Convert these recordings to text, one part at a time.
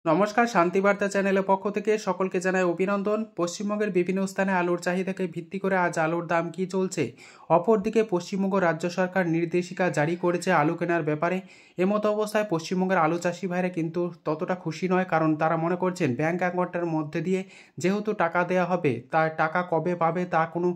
নমস্কার, শান্তিবার্তা চ্যানেলের পক্ষ থেকে সকলকে জানাই অভিনন্দন। পশ্চিমবঙ্গের বিভিন্ন স্থানে আলুর চাহিদাকে ভিত্তি করে আজ আলুর দাম কী চলছে। অপরদিকে পশ্চিমবঙ্গ রাজ্য সরকার নির্দেশিকা জারি করেছে আলু কেনার ব্যাপারে। এমতো অবস্থায় পশ্চিমবঙ্গের আলু চাষি ভাইরা কিন্তু ততটা খুশি নয়, কারণ তারা মনে করছেন ব্যাঙ্ক অ্যাকাউন্টের মধ্যে দিয়ে যেহেতু টাকা দেওয়া হবে, তার টাকা কবে পাবে তা কোনো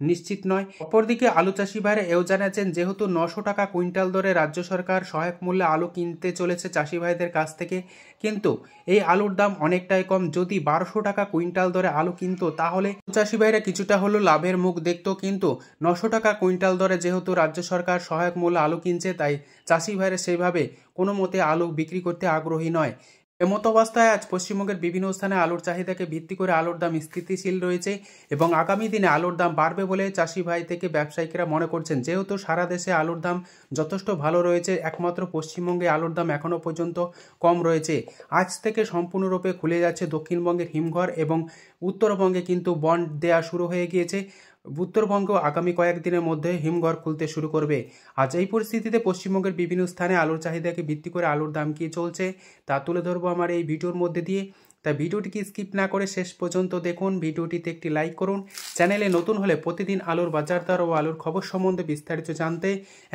নিশ্চিত নয়। অপরদিকে আলু চাষি ভাইরা এও জানাচ্ছেন যেহেতু 900 টাকা কুইন্টাল দরে রাজ্য সরকার সহায়ক মূল্যে আলু কিনতে চলেছে চাষি ভাইদের কাছ থেকে, কিন্তু এই আলুর দাম অনেকটাই কম। যদি 1200 টাকা কুইন্টাল দরে আলু কিনতো তাহলে চাষি ভাইরা কিছুটা হলো লাভের মুখ দেখতো, কিন্তু 900 টাকা কুইন্টাল দরে যেহেতু রাজ্য সরকার সহায়ক মূল্যে আলু কিনছে, তাই চাষি ভাইরা সেইভাবে কোনো মতে আলু বিক্রি করতে আগ্রহী নয়। এমতো অবস্থায় আজ পশ্চিমবঙ্গের বিভিন্ন স্থানে আলুর চাহিদাকে ভিত্তি করে আলুর দাম স্থিতিশীল রয়েছে এবং আগামী দিনে আলুর দাম বাড়বে বলে চাষি ভাই থেকে ব্যবসায়িকরা মনে করছেন। যেহেতু সারা দেশে আলুর দাম যথেষ্ট ভালো রয়েছে, একমাত্র পশ্চিমবঙ্গে আলুর দাম এখনও পর্যন্ত কম রয়েছে। আজ থেকে সম্পূর্ণরূপে খুলে যাচ্ছে দক্ষিণবঙ্গের হিমঘর এবং উত্তরবঙ্গে কিন্তু বন্ড দেয়া শুরু হয়ে গিয়েছে। উত্তরবঙ্গ আগামী কয়েকদিনের মধ্যে হিমঘর খুলতে শুরু করবে। আজ এই পরিস্থিতিতে পশ্চিমবঙ্গের বিভিন্ন স্থানে আলুর চাহিদাকে ভিত্তি করে আলুর দাম কী চলছে তা তুলে ধরবো আমার এই ভিডিওর মধ্যে দিয়ে। তাই ভিডিওটিকে স্কিপ না করে শেষ পর্যন্ত দেখুন। ভিডিওটিতে একটি লাইক করুন। চ্যানেলে নতুন হলে প্রতিদিন আলুর বাজার দর ও আলুর খবর সম্বন্ধে বিস্তারিত জানতে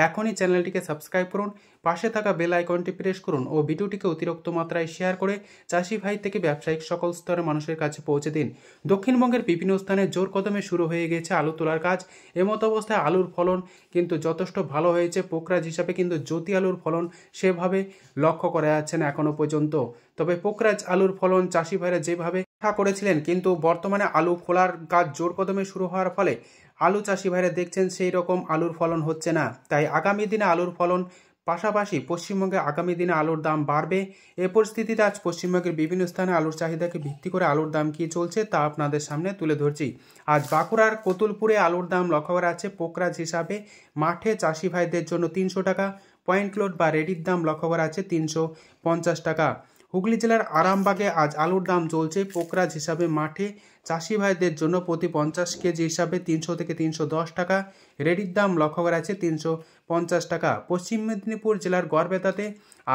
এখনই চ্যানেলটিকে সাবস্ক্রাইব করুন, পাশে থাকা বেল আইকনটি প্রেস করুন ও ভিডিওটিকে অতিরিক্ত মাত্রায় শেয়ার করে চাষি ভাই থেকে ব্যবসায়িক সকল স্তরের মানুষের কাছে পৌঁছে দিন। দক্ষিণবঙ্গের বিভিন্ন স্থানে জোর কদমে শুরু হয়ে গেছে আলু তোলার কাজ। এমতো অবস্থায় আলুর ফলন কিন্তু যথেষ্ট ভালো হয়েছে। পোকরাজ হিসাবে কিন্তু জ্যোতি আলুর ফলন সেভাবে লক্ষ্য করা যাচ্ছে না এখনো পর্যন্ত। তবে পোকরাজ আলুর ফলন চাষি ভাইরা যেভাবে আশা করেছিলেন, কিন্তু বর্তমানে আলু খোলার কাজ জোর কদমে শুরু হওয়ার ফলে আলু চাষি ভাইরা দেখছেন সেই রকম আলুর ফলন হচ্ছে না। তাই আগামী দিনে আলুর ফলন পাশাপাশি পশ্চিমবঙ্গে আগামী দিনে আলুর দাম বাড়বে। এ পরিস্থিতিতে আজ পশ্চিমবঙ্গের বিভিন্ন স্থানে আলুর চাহিদাকে ভিত্তি করে আলুর দাম কী চলছে তা আপনাদের সামনে তুলে ধরছি। আজ বাঁকুড়ার কতুলপুরে আলুর দাম লক্ষ্য করা আছে পোকরাজ হিসাবে মাঠে চাষি ভাইদের জন্য 300 টাকা, পয়েন্ট লোড বা রেডির দাম লক্ষ্য করা আছে 350 টাকা। হুগলি জেলার আরামবাগে আজ আলুর দাম চলছে পোকরাজ হিসাবে মাঠে চাষি ভাইদের জন্য প্রতি 50 কেজি হিসাবে 300 থেকে 310 টাকা, রেডির দাম লক্ষ্য করা আছে 350 টাকা। পশ্চিম মেদিনীপুর জেলার গড়বেতাতে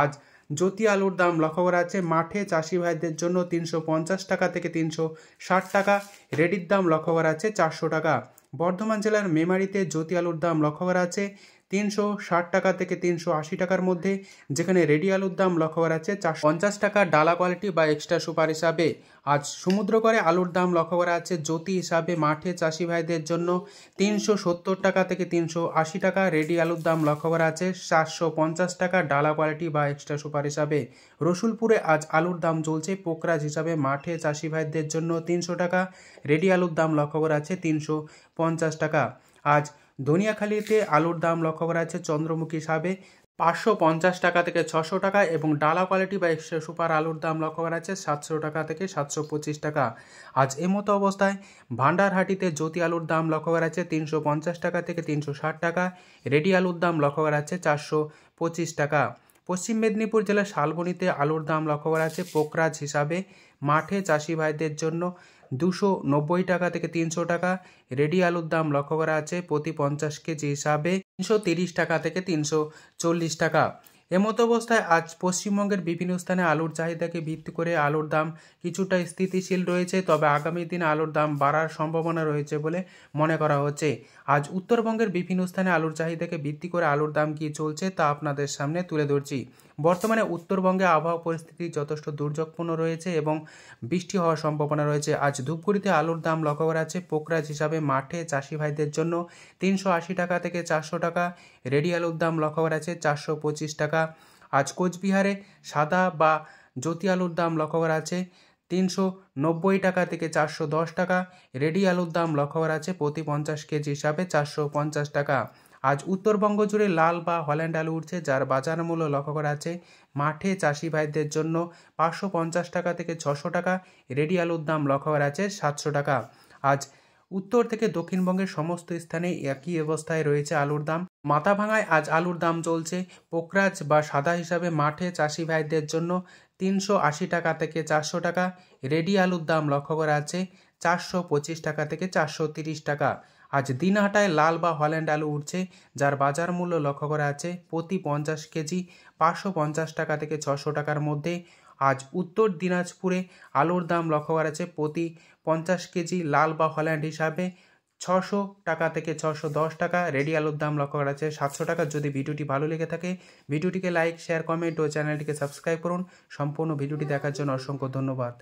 আজ জ্যোতি আলুর দাম লক্ষ্য করা আছে মাঠে চাষি ভাইদের জন্য 350 টাকা থেকে 360 টাকা, রেডির দাম লক্ষ্য করা আছে 400 টাকা। বর্ধমান জেলার মেমারিতে জ্যোতি আলুর দাম লক্ষ্য করা আছে 360 টাকা থেকে 380 টাকার মধ্যে, যেখানে রেডি আলুর দাম লক্ষ্য করা আছে 450 টাকা ডালা কোয়ালিটি বা এক্সট্রা সুপার হিসাবে। আজ সমুদ্রকরে আলুর দাম লক্ষ্য করা আছে জ্যোতি হিসাবে মাঠে চাষি ভাইদের জন্য 370 টাকা থেকে 380 টাকা, রেডি আলুর দাম লক্ষ্য করা আছে 450 টাকা ডালা কোয়ালিটি বা এক্সট্রা সুপার হিসাবে। রসুলপুরে আজ আলুর দাম চলছে পোকরাজ হিসাবে মাঠে চাষি ভাইদের জন্য 300 টাকা, রেডি আলুর দাম লক্ষ্য করা আছে 350 টাকা। আজ ধনিয়াখালীতে আলুর দাম লক্ষ্য করা আছে চন্দ্রমুখী হিসাবে 550 টাকা থেকে 600 টাকা এবং ডালা কোয়ালিটি বা এক্সট্রা সুপার আলুর দাম লক্ষ্য করা আছে 700 টাকা থেকে 725 টাকা। আজ এমতো অবস্থায় ভান্ডারহাটিতে জ্যোতি আলুর দাম লক্ষ্য করা আছে 350 টাকা থেকে 360 টাকা, রেডি আলুর দাম লক্ষ্য করা আছে 425 টাকা। পশ্চিম মেদিনীপুর জেলার শালবনীতে আলুর দাম লক্ষ্য করা আছে পোকরাজ হিসাবে মাঠে চাষি ভাইদের জন্য 290 টাকা থেকে 300 টাকা, রেডি আলুর দাম লক্ষ্য করা আছে প্রতি 50 কেজি হিসাবে 330 টাকা থেকে 340 টাকা। এমতো অবস্থায় আজ পশ্চিমবঙ্গের বিভিন্ন স্থানে আলুর চাহিদাকে ভিত্তি করে আলুর দাম কিছুটা স্থিতিশীল রয়েছে, তবে আগামী দিনে আলুর দাম বাড়ার সম্ভাবনা রয়েছে বলে মনে করা হচ্ছে। আজ উত্তরবঙ্গের বিভিন্ন স্থানে আলুর চাহিদাকে ভিত্তি করে আলুর দাম কী চলছে তা আপনাদের সামনে তুলে ধরছি। বর্তমানে উত্তরবঙ্গে আবহাওয়া পরিস্থিতি যথেষ্ট দুর্যোগপূর্ণ রয়েছে এবং বৃষ্টি হওয়ার সম্ভাবনা রয়েছে। আজ ধূপগুড়িতে আলুর দাম লক্ষ্য করা আছে পোকরাজ হিসাবে মাঠে চাষি ভাইদের জন্য 380 টাকা থেকে 400 টাকা, রেডি আলুর দাম লক্ষ্য করা আছে 425 টাকা। আজ কোচবিহারে সাদা বা জ্যোতি আলুর দাম লক্ষ্য করা আছে 390 টাকা থেকে 410 টাকা, রেডি আলুর দাম লক্ষ্য করা আছে প্রতি 50 কেজি হিসাবে 450 টাকা। আজ উত্তরবঙ্গ জুড়ে লাল বা হল্যান্ড আলু উঠছে, যার বাজার মূল্য লক্ষ্য করা আছে মাঠে চাষি ভাইদের জন্য 550 টাকা থেকে 600 টাকা, রেডি আলুর দাম লক্ষ্য করা আছে 700 টাকা। আজ উত্তর থেকে দক্ষিণবঙ্গের সমস্ত স্থানে একই অবস্থায় রয়েছে আলুর দাম। মাথাভাঙায় আজ আলুর দাম চলছে পোকরাজ বা সাদা হিসাবে মাঠে চাষি ভাইদের জন্য 380 টাকা থেকে 400 টাকা, রেডি আলুর দাম লক্ষ্য করা আছে 425 টাকা থেকে 430 টাকা। আজ দিনহাটায় লাল বা হল্যান্ড আলু উঠছে, যার বাজার মূল্য লক্ষ্য করা আছে প্রতি 50 কেজি 550 টাকা থেকে 600 টাকার মধ্যে। আজ উত্তর দিনাজপুরে আলুর দাম লক্ষ্য করা যাচ্ছে প্রতি 50 কেজি লাল বা হল্যান্ড হিসাবে 600 টাকা থেকে 610 টাকা। রেডি আলুর দাম লক্ষ্য করা যাচ্ছে 700 টাকা। যদি ভিডিওটি ভালো লেগে থাকে ভিডিওটিকে লাইক, শেয়ার, কমেন্ট ও চ্যানেলটিকে সাবস্ক্রাইব করুন। সম্পূর্ণ ভিডিওটি দেখার জন্য অসংখ্য ধন্যবাদ।